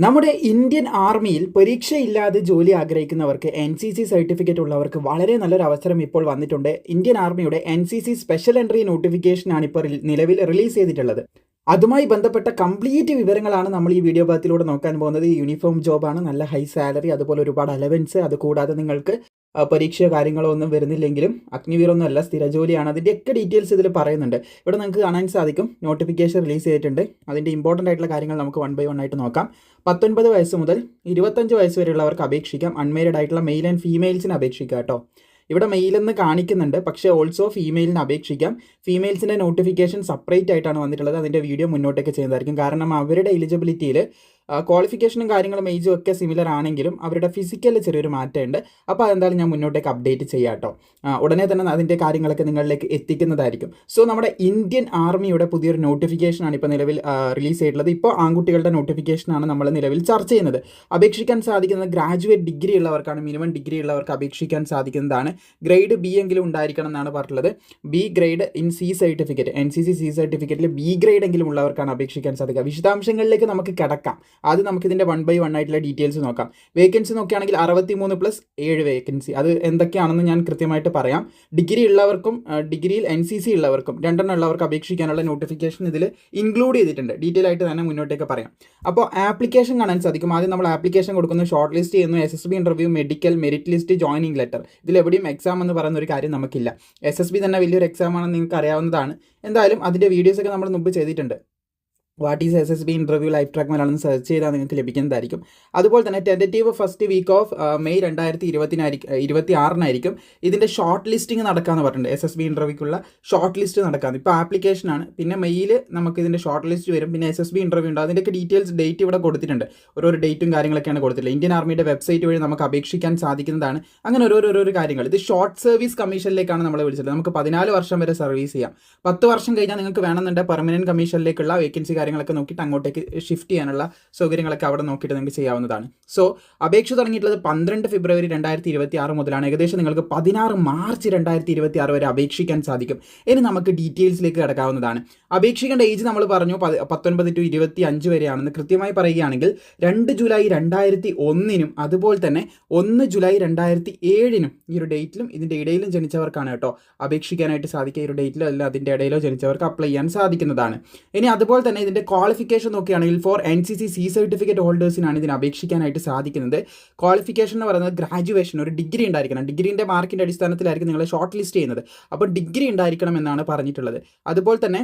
നമ്മുടെ ഇന്ത്യൻ ആർമിയിൽ പരീക്ഷയില്ലാതെ ജോലി ആഗ്രഹിക്കുന്നവർക്ക് NCC സർട്ടിഫിക്കറ്റ് ഉള്ളവർക്ക് വളരെ നല്ലൊരു അവസരം ഇപ്പോൾ വന്നിട്ടുണ്ട്. ഇന്ത്യൻ ആർമിയുടെ NCC സ്പെഷ്യൽ എൻട്രി നോട്ടിഫിക്കേഷനാണ് ഇപ്പോൾ നിലവിൽ റിലീസ് ചെയ്തിട്ടുള്ളത്. അതുമായി ബന്ധപ്പെട്ട കംപ്ലീറ്റ് വിവരങ്ങളാണ് നമ്മൾ ഈ വീഡിയോ ഭാഗത്തിലൂടെ നോക്കാൻ പോകുന്നത്. യൂണിഫോം ജോബാണ്, നല്ല ഹൈ സാലറി, അതുപോലെ ഒരുപാട് അലവൻസ്, അതുകൂടാതെ നിങ്ങൾക്ക് പരീക്ഷയോ കാര്യങ്ങളോ ഒന്നും വരുന്നില്ലെങ്കിലും അഗ്നിവീറൊന്നും അല്ല, സ്ഥിര ജോലിയാണ്. അതിൻ്റെയൊക്കെ ഡീറ്റെയിൽസ് ഇതിൽ പറയുന്നുണ്ട്. ഇവിടെ നിങ്ങൾക്ക് കാണാൻ സാധിക്കും നോട്ടിഫിക്കേഷൻ റിലീസ് ചെയ്തിട്ടുണ്ട്. അതിൻ്റെ ഇമ്പോർട്ടൻ്റ് ആയിട്ടുള്ള കാര്യങ്ങൾ നമുക്ക് വൺ ബൈ വൺ ആയിട്ട് നോക്കാം. 19 വയസ്സ് മുതൽ 25 വയസ്സ് വരെയുള്ളവർക്ക് അപേക്ഷിക്കാം. അൺമാരീഡ് ആയിട്ടുള്ള മെയിൽ ആൻഡ് ഫീമെയിൽസിന് അപേക്ഷിക്കാം കേട്ടോ. ഇവിടെ മെയിലെന്ന് കാണിക്കുന്നുണ്ട്, പക്ഷേ ഓൾസോ ഫീമെയിലിന് അപേക്ഷിക്കാം. ഫീമെയിൽസിൻ്റെ നോട്ടിഫിക്കേഷൻ സെപ്പറേറ്റ് ആയിട്ടാണ് വന്നിട്ടുള്ളത്. അതിൻ്റെ വീഡിയോ മുന്നോട്ടേക്ക് ചെയ്യുന്നതായിരിക്കും. കാരണം അവരുടെ എലിജിബിലിറ്റിയിൽ ക്വാളിഫിക്കേഷനും കാര്യങ്ങളും ഏജും ഒക്കെ സിമിലർ ആണെങ്കിലും അവരുടെ ഫിസിക്കലിൽ ചെറിയൊരു മാറ്റമുണ്ട്. അപ്പോൾ അതെന്തായാലും ഞാൻ മുന്നോട്ടേക്ക് അപ്ഡേറ്റ് ചെയ്യാം കേട്ടോ. ഉടനെ തന്നെ അതിൻ്റെ കാര്യങ്ങളൊക്കെ നിങ്ങളിലേക്ക് എത്തിക്കുന്നതായിരിക്കും. സോ നമ്മുടെ ഇന്ത്യൻ ആർമിയുടെ പുതിയൊരു നോട്ടിഫിക്കേഷനാണ് ഇപ്പോൾ നിലവിൽ റിലീസ് ചെയ്തിട്ടുള്ളത്. ഇപ്പോൾ ആൺകുട്ടികളുടെ നോട്ടിഫിക്കേഷനാണ് നമ്മൾ നിലവിൽ ചർച്ച ചെയ്യുന്നത്. അപേക്ഷിക്കാൻ സാധിക്കുന്നത് ഗ്രാജുവേറ്റ് ഡിഗ്രി ഉള്ളവർക്കാണ്. മിനിമം ഡിഗ്രി ഉള്ളവർക്ക് അപേക്ഷിക്കാൻ സാധിക്കുന്നതാണ്. ഗ്രേഡ് ബി എങ്കിലും ഉണ്ടായിരിക്കണം എന്നാണ് പറഞ്ഞിട്ടുള്ളത്. B grade in C certificate, NCC C സർട്ടിഫിക്കറ്റിൽ ബി ഗ്രേഡ് എങ്കിലും ഉള്ളവർക്കാണ് അപേക്ഷിക്കാൻ സാധിക്കുക. വിശദാംശങ്ങളിലേക്ക് നമുക്ക് കിടക്കാം. ആദ്യം നമുക്കിതിൻ്റെ വൺ ബൈ വൺ ആയിട്ടുള്ള ഡീറ്റെയിൽസ് നോക്കാം. വേക്കൻസി നോക്കുകയാണെങ്കിൽ 63+7 വേക്കൻസി. അത് എന്തൊക്കെയാണെന്ന് ഞാൻ കൃത്യമായിട്ട് പറയാം. ഡിഗ്രി ഉള്ളവർക്കും ഡിഗ്രിയിൽ NCC ഉള്ളവർക്കും രണ്ടെണ്ണം ഉള്ളവർക്ക് അപേക്ഷിക്കാനുള്ള നോട്ടിഫിക്കേഷൻ ഇതിൽ ഇൻക്ലൂഡ് ചെയ്തിട്ടുണ്ട്. ഡീറ്റെയിൽ ആയിട്ട് തന്നെ മുന്നോട്ടേക്ക് പറയാം. അപ്പോൾ ആപ്ലിക്കേഷൻ കാണാൻ സാധിക്കും. ആദ്യം നമ്മൾ ആപ്ലിക്കേഷൻ കൊടുക്കുന്നു, ഷോർട്ട് ലിസ്റ്റ് ചെയ്യുന്നു, SSB interview, medical, merit list, joining letter. ഇതിലെവിടെയും എക്സാം എന്ന് പറയുന്ന ഒരു കാര്യം നമുക്കില്ല. SSB തന്നെ വലിയൊരു എക്സാം ആണെന്ന് നിങ്ങൾക്ക് അറിയാവുന്നതാണ്. എന്തായാലും അതിൻ്റെ വീഡിയോസൊക്കെ നമ്മൾ മുമ്പ് ചെയ്തിട്ടുണ്ട്. What is SSB interview live track Malayalam search ചെയ്താൽ നിങ്ങൾക്ക് ലഭിക്കുന്നതായിരിക്കും. അതുപോലെ തന്നെ tentative first week of May 2026 ഇതിൻ്റെ ഷോർട്ട് ലിസ്റ്റിംഗ് നടക്കാമെന്ന് പറഞ്ഞിട്ടുണ്ട്. SSB ഇൻ്റർവ്യൂക്കുള്ള ഷോർട്ട് ലിസ്റ്റ് നടക്കാമെന്ന്. ഇപ്പോൾ ആപ്ലിക്കേഷനാണ്, പിന്നെ മെയ്യിൽ നമുക്ക് ഇതിൻ്റെ ഷോർട്ട് ലിസ്റ്റ് വരും, പിന്നെ SSB ഇൻ്റർവ്യൂ ഉണ്ട്. അതിൻ്റെയൊക്കെ ഡീറ്റെയിൽസ് ഡേറ്റ് ഇവിടെ കൊടുത്തിട്ടുണ്ട്. ഓരോ ഡേറ്റും കാര്യങ്ങളൊക്കെയാണ് കൊടുത്തിട്ടുള്ളത്. ഇന്ത്യൻ ആർമിയുടെ വെബ്സൈറ്റ് വഴി നമുക്ക് അപേക്ഷിക്കാൻ സാധിക്കുന്നതാണ്. അങ്ങനെ ഓരോ കാര്യങ്ങൾ. ഇത് ഷോർട്ട് സർവീസ് കമ്മീഷനിലേക്കാണ് നമ്മളെ വിളിച്ചത്. നമുക്ക് 14 വർഷം വരെ സർവീസ് ചെയ്യാം. 10 വർഷം കഴിഞ്ഞാൽ നിങ്ങൾക്ക് വേണമെന്നുണ്ടെങ്കിൽ പെർമനൻറ്റ് കമ്മീഷനിലേക്കുള്ള വേക്കൻസി കാര്യങ്ങളൊക്കെ നോക്കിയിട്ട് അങ്ങോട്ടേക്ക് ഷിഫ്റ്റ് ചെയ്യാനുള്ള സൗകര്യങ്ങളൊക്കെ അവിടെ നോക്കിയിട്ട് നിങ്ങൾക്ക് ചെയ്യാവുന്നതാണ്. സോ അപേക്ഷ തുടങ്ങിയിട്ടുള്ളത് 12 ഫെബ്രുവരി 2026 മുതലാണ്. ഏകദേശം നിങ്ങൾക്ക് 16 മാർച്ച് 2026 വരെ അപേക്ഷിക്കാൻ സാധിക്കും. ഇനി നമുക്ക് ഡീറ്റെയിൽസിലേക്ക് കിടക്കാവുന്നതാണ്. അപേക്ഷിക്കേണ്ട ഏജ് നമ്മൾ പറഞ്ഞു 19 to 25 വരെയാണെന്ന്. കൃത്യമായി പറയുകയാണെങ്കിൽ 2 ജൂലൈ 2001 അതുപോലെ തന്നെ 1 ജൂലൈ 2007 ഈ ഒരു ഡേറ്റിലും ഇതിൻ്റെ ഇടയിലും ജനിച്ചവർക്കാണ് കേട്ടോ അപേക്ഷിക്കാനായിട്ട് സാധിക്കുക. ഈ ഒരു ഡേറ്റിലോ അല്ല അതിൻ്റെ ഇടയിലോ ജനിച്ചവർക്ക് അപ്ലൈ ചെയ്യാൻ സാധിക്കുന്നതാണ്. ഇനി അതുപോലെ തന്നെ ഇതിൻ്റെ ക്വാളിഫിക്കേഷൻ നോക്കുകയാണെങ്കിൽ ഫോർ NCC സി സർട്ടിഫിക്കറ്റ് ഹോൾഡേഴ്സിനാണ് ഇതിന് അപേക്ഷിക്കാനായിട്ട് സാധിക്കുന്നത്. ക്വാളിഫിക്കേഷൻ എന്ന് പറയുന്നത് ഗ്രാജുവേഷൻ, ഒരു ഡിഗ്രി ഉണ്ടായിരിക്കണം. ഡിഗ്രീൻ്റെ മാർക്കിൻ്റെ അടിസ്ഥാനത്തിലായിരിക്കും നിങ്ങൾ ഷോർട്ട് ലിസ്റ്റ് ചെയ്യുന്നത്. അപ്പോൾ ഡിഗ്രി ഉണ്ടായിരിക്കണം എന്നാണ് പറഞ്ഞിട്ടുള്ളത്. അതുപോലെ തന്നെ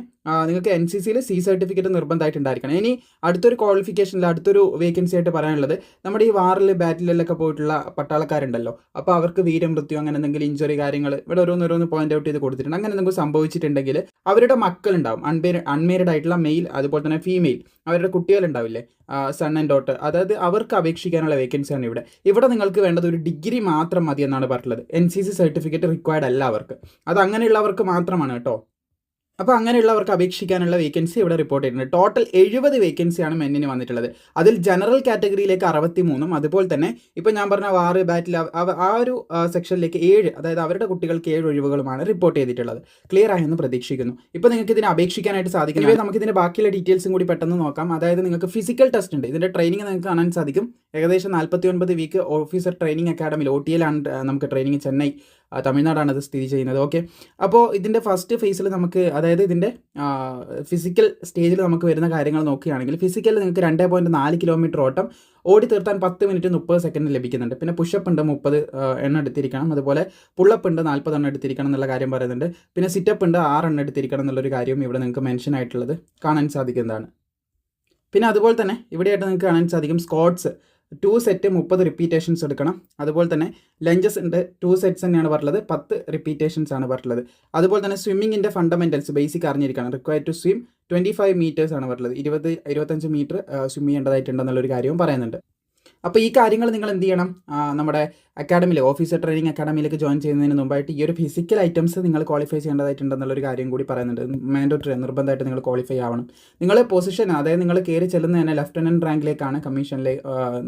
നിങ്ങൾക്ക് NCCയിൽ സി സർട്ടിഫിക്കറ്റ് നിർബന്ധമായിട്ടുണ്ടായിരിക്കണം. ഇനി അടുത്തൊരു ക്വാളിഫിക്കേഷനിൽ അടുത്തൊരു വേക്കൻസി ആയിട്ട് പറയാനുള്ളത് നമ്മുടെ ഈ വാറിൽ ബാറ്റിലൊക്കെ പോയിട്ടുള്ള പട്ടാളക്കാരുണ്ടല്ലോ, അപ്പോൾ അവർക്ക് വീരമൃത്യു അങ്ങനെ എന്തെങ്കിലും ഇഞ്ചുറി കാര്യങ്ങൾ ഇവിടെ ഓരോന്ന് പോയിന്റ് ഔട്ട് ചെയ്ത് കൊടുത്തിട്ടുണ്ട്. അങ്ങനെ എന്തെങ്കിലും സംഭവിച്ചിട്ടുണ്ടെങ്കിൽ അവരുടെ മക്കളുണ്ടാവും, അൺമേരിഡ് ആയിട്ടുള്ള മെയിൽ അതുപോലെ തന്നെ ഫീമെയിൽ, അവരുടെ കുട്ടികളുണ്ടാവില്ലേ, സൺ ആൻഡ് ഡോട്ടർ, അതായത് അവർക്ക് അപേക്ഷിക്കാനുള്ള വേക്കൻസിയാണ് ഇവിടെ. ഇവിടെ നിങ്ങൾക്ക് വേണ്ടത് ഒരു ഡിഗ്രി മാത്രം മതി എന്നാണ് പറഞ്ഞിട്ടുള്ളത്. NCC സർട്ടിഫിക്കറ്റ് റിക്വയർഡ് അല്ല അവർക്ക്. അത് അങ്ങനെയുള്ളവർക്ക് മാത്രമാണ് കേട്ടോ. അപ്പോൾ അങ്ങനെയുള്ളവർക്ക് അപേക്ഷിക്കാനുള്ള വേക്കൻസി ഇവിടെ റിപ്പോർട്ട് ചെയ്തിട്ടുണ്ട്. ടോട്ടൽ 70 വേക്കൻസിയാണ് മെന്നിന് വന്നിട്ടുള്ളത്. അതിൽ ജനറൽ കാറ്റഗറിയിലേക്ക് 63, അതുപോലെ തന്നെ ഇപ്പോൾ ഞാൻ പറഞ്ഞ വാറ് ബാറ്റിൽ ആ ഒരു സെക്ഷനിലേക്ക് 7, അതായത് അവരുടെ കുട്ടികൾക്ക് 7 ഒഴിവുകളുമാണ് റിപ്പോർട്ട് ചെയ്തിട്ടുള്ളത്. ക്ലിയർ ആയെന്ന് പ്രതീക്ഷിക്കുന്നു. ഇപ്പോൾ നിങ്ങൾക്ക് ഇതിന് അപേക്ഷിക്കാനായിട്ട് സാധിക്കും. നമുക്ക് ഇതിൻ്റെ ബാക്കിയുള്ള ഡീറ്റെയിൽസും കൂടി പെട്ടെന്ന് നോക്കാം. അതായത് നിങ്ങൾക്ക് ഫിസിക്കൽ ടെസ്റ്റ് ഉണ്ട്. ഇതിൻ്റെ ട്രെയിനിങ് നിങ്ങൾക്ക് കാണാൻ സാധിക്കും. ഏകദേശം 49 വീക്ക് ഓഫീസർ ട്രെയിനിങ് അക്കാഡമിയിൽ OTL നമുക്ക് ട്രെയിനിങ്, ചെന്നൈ തമിഴ്നാടാണ് ഇത് സ്ഥിതി ചെയ്യുന്നത്. ഓക്കെ, അപ്പോൾ ഇതിൻ്റെ ഫസ്റ്റ് ഫേസിൽ നമുക്ക്, അതായത് ഇതിൻ്റെ ഫിസിക്കൽ സ്റ്റേജിൽ നമുക്ക് വരുന്ന കാര്യങ്ങൾ നോക്കുകയാണെങ്കിൽ ഫിസിക്കൽ നിങ്ങൾക്ക് 2.4 കിലോമീറ്റർ ഓട്ടം ഓടി തീർത്താൻ 10 മിനിറ്റ് 30 സെക്കൻഡ് ലഭിക്കുന്നുണ്ട്. പിന്നെ പുഷപ്പ് ഉണ്ട് 30 എണ്ണം എടുത്തിരിക്കണം. അതുപോലെ പുള്ളപ്പ് ഉണ്ട് 40 എണ്ണം എടുത്തിരിക്കണം എന്നുള്ള കാര്യം പറയുന്നുണ്ട്. പിന്നെ സിറ്റപ്പ് ഉണ്ട് 6 എണ്ണം എടുത്തിരിക്കണം എന്നുള്ളൊരു കാര്യവും ഇവിടെ നിങ്ങൾക്ക് മെൻഷൻ ആയിട്ടുള്ളത് കാണാൻ സാധിക്കുന്നതാണ്. പിന്നെ അതുപോലെ തന്നെ ഇവിടെയായിട്ട് നിങ്ങൾക്ക് കാണാൻ സാധിക്കും സ്ക്വാട്സ് 2 സെറ്റ് 30 റിപ്പീറ്റേഷൻസ് എടുക്കണം. അതുപോലെ തന്നെ ലഞ്ചസ് ഉണ്ട് 2 സെറ്റ്സ് തന്നെയാണ് പറഞ്ഞത്, 10 റിപ്പീറ്റേഷൻസ് ആണ് പറഞ്ഞത്. അതുപോലെ തന്നെ സ്വിമ്മിങ്ങിൻ്റെ ഫണ്ടമെൻറ്റൽസ് ബേസിക് അറിഞ്ഞിരിക്കണം. റിക്വയർഡ് ടു സ്വിം 25 മീറ്റേഴ്സ് ആണ് പറഞ്ഞത്. 25 മീറ്റർ സ്വിം ചെയ്യേണ്ടതായിട്ടുണ്ടെന്നുള്ളൊരു കാര്യവും പറയുന്നുണ്ട്. അപ്പോൾ ഈ കാര്യങ്ങൾ നിങ്ങൾ എന്ത് ചെയ്യണം, നമ്മുടെ അക്കാഡമിയിൽ ഓഫീസർ ട്രെയിനിങ് അക്കാഡമിയിലേക്ക് ജോയിൻ ചെയ്യുന്നതിന് മുമ്പായിട്ട് ഈ ഒരു ഫിസിക്കൽ ഐറ്റംസ് നിങ്ങൾ ക്വാളിഫൈ ചെയ്യേണ്ടതായിട്ടുണ്ടെന്നുള്ളൊരു കാര്യം കൂടി പറയുന്നുണ്ട്. മാൻഡേറ്ററി നിർബന്ധമായിട്ട് നിങ്ങൾ ക്വാളിഫൈ ആവണം. നിങ്ങൾ പൊസിഷൻ, അതായത് നിങ്ങൾ കയറി ചെല്ലുന്നത് തന്നെ ലെഫ്റ്റനൻറ്റ് റാങ്കിലേക്കാണ്. കമ്മീഷനിൽ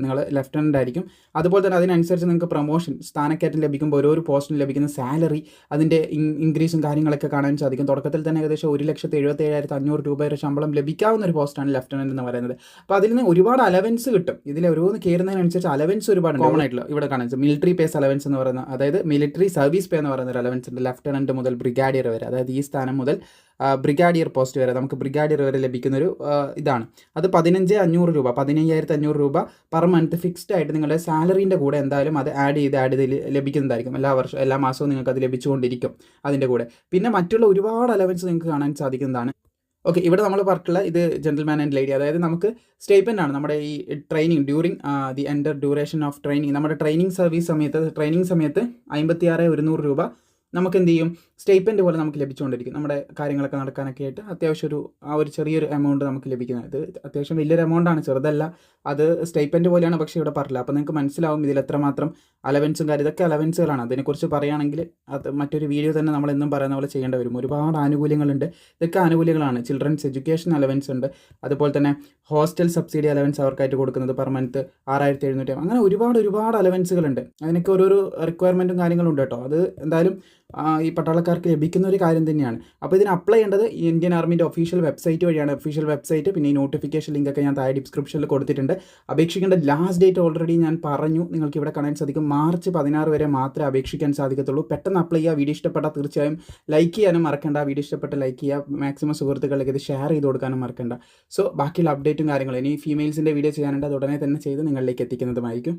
നിങ്ങൾ ലെഫ്റ്റനൻ്റ് ആയിരിക്കും. അതുപോലെ തന്നെ അതിനനുസരിച്ച് നിങ്ങൾക്ക് പ്രൊമോഷൻ, സ്ഥാനക്കയറ്റം ലഭിക്കുമ്പോൾ ഓരോ പോസ്റ്റിന് ലഭിക്കുന്ന സാലറി, അതിൻ്റെ ഇൻക്രീസും കാര്യങ്ങളൊക്കെ കാണാൻ സാധിക്കും. തുടക്കത്തിൽ തന്നെ ഏകദേശം 1,77,500 രൂപ വരെ ശമ്പളം ലഭിക്കാവുന്ന ഒരു പോസ്റ്റാണ് ലെഫ്റ്റനൻറ്റ് എന്ന് പറയുന്നത്. അപ്പോൾ അതിൽ നിന്ന് ഒരുപാട് അലവൻസ് കിട്ടും. ഇതിൽ ഓരോന്ന് കയറുന്നതിനനുസരിച്ച് അലവൻസ് ഒരുപാട് കോമൺ ആയിട്ടുള്ള ഇവിടെ കാണാൻ മിലിറ്ററി പേസ് അലവൻസ് എന്ന് പറയുന്ന, അതായത് മിലിറ്ററി സർവീസ് പേ എന്ന് പറയുന്ന ഒരു അലവൻസ് ഉണ്ട്. ലെഫ്റ്റനൻറ്റ് മുതൽ ബ്രിഗാഡിയർ വരെ, അതായത് ഈ സ്ഥാനം മുതൽ ബ്രിഗാഡിയർ പോസ്റ്റ് വരെ നമുക്ക് ബ്രിഗാഡിയർ വരെ ലഭിക്കുന്നൊരു ഇതാണ്. അത് 15,500 രൂപ, 15,500 രൂപ പെർ മന്ത് ഫിക്സ്ഡ് ആയിട്ട് നിങ്ങളുടെ സാലറീൻ്റെ കൂടെ എന്തായാലും അത് ആഡ് ചെയ്ത് ലഭിക്കുന്നതായിരിക്കും. എല്ലാ മാസവും നിങ്ങൾക്ക് അത് ലഭിച്ചുകൊണ്ടിരിക്കും അതിൻ്റെ കൂടെ. പിന്നെ മറ്റുള്ള ഒരുപാട് അലവൻസ് നിങ്ങൾക്ക് കാണാൻ സാധിക്കുന്നതാണ്. ഓക്കെ, ഇവിടെ നമ്മൾ പറഞ്ഞിട്ടുള്ള ഇത് ജെന്റിൽമാൻ ആൻഡ് ലേഡി, അതായത് നമുക്ക് സ്റ്റേറ്റ്മെൻ്റ് ആണ് നമ്മുടെ ഈ training during the enter duration of training. നമ്മുടെ ട്രെയിനിങ് സമയത്ത് 56,100 രൂപ നമുക്ക് എന്ത് ചെയ്യും, സ്റ്റേറ്റ്മെൻറ്റ് പോലെ നമുക്ക് ലഭിച്ചുകൊണ്ടിരിക്കും. നമ്മുടെ കാര്യങ്ങളൊക്കെ നടക്കാനൊക്കെ ആയിട്ട് അത്യാവശ്യം ഒരു ചെറിയൊരു എമൗണ്ട് നമുക്ക് ലഭിക്കുന്നത്. ഇത് അത്യാവശ്യം വലിയൊരു എമൗണ്ടാണ്, ചെറുതല്ല. അത് സ്റ്റേറ്റ്മെൻറ്റ് പോലെയാണ്, പക്ഷേ ഇവിടെ പറഞ്ഞില്ല. അപ്പോൾ നിങ്ങൾക്ക് മനസ്സിലാവും ഇതിൽ എത്രമാത്രം അലവൻസും കാര്യം, ഇതൊക്കെ അലവൻസുകളാണ്. അതിനെക്കുറിച്ച് പറയുകയാണെങ്കിൽ അത് മറ്റൊരു വീഡിയോ തന്നെ നമ്മളെന്നും പറയുന്ന പോലെ ചെയ്യേണ്ടി വരും. ഒരുപാട് ആനുകൂല്യങ്ങളുണ്ട്. ഇതൊക്കെ ആനുകൂല്യങ്ങളാണ്. ചിൽഡ്രൻസ് എഡ്യൂക്കേഷൻ അലവൻസ് ഉണ്ട്. അതുപോലെ തന്നെ ഹോസ്റ്റൽ സബ്സിഡി അലവൻസ് അവർക്കായിട്ട് കൊടുക്കുന്നത് പെർ മന്ത് 6,700. അങ്ങനെ ഒരുപാട് അലവൻസുകളുണ്ട്. അതിനൊക്കെ ഓരോരോ റിക്വയർമെൻറ്റും കാര്യങ്ങളും ഉണ്ട് കേട്ടോ. അത് എന്തായാലും ഈ പട്ടാളക്കാർക്ക് ലഭിക്കുന്ന ഒരു കാര്യം തന്നെയാണ്. അപ്പോൾ ഇതിന് അപ്ലൈ ചെയ്യേണ്ടത് ഇന്ത്യൻ ആർമീൻ്റെ ഒഫീഷ്യൽ വെബ്സൈറ്റ് വഴിയാണ്. ഒഫീഷ്യൽ വെബ്സൈറ്റ്, പിന്നെ ഈ നോട്ടിഫിക്കേഷൻ ലിങ്കൊക്കെ ഞാൻ താഴെ ഡിസ്ക്രിപ്ഷനിൽ കൊടുത്തിട്ടുണ്ട്. അപേക്ഷിക്കേണ്ട ലാസ്റ്റ് ഡേറ്റ് ഓൾറെഡി ഞാൻ പറഞ്ഞു, നിങ്ങൾക്ക് ഇവിടെ കാണാൻ സാധിക്കും. മാർച്ച് 16 വരെ മാത്രമേ അപേക്ഷിക്കാൻ സാധിക്കത്തുള്ളൂ. പെട്ടെന്ന് അപ്ലൈ ചെയ്യുക. വീഡിയോ ഇഷ്ടപ്പെട്ടാൽ തീർച്ചയായും ലൈക്ക് ചെയ്യാനും മറക്കണ്ട. വീഡിയോ ഇഷ്ടപ്പെട്ട ലൈക്ക് ചെയ്യുക. മാക്സിമം സുഹൃത്തുക്കളിലേക്ക് ഇത് ഷെയർ ചെയ്ത് കൊടുക്കാനും മറക്കണ്ട. സോ ബാക്കിയുള്ള അപ്ഡേറ്റും കാര്യങ്ങളും ഇനി ഫീമെയിൽസിൻ്റെ വീഡിയോ ചെയ്യാനുണ്ട്, അത് ഉടനെ തന്നെ ചെയ്ത് നിങ്ങളിലേക്ക് എത്തിക്കുന്നതുമായിരിക്കും.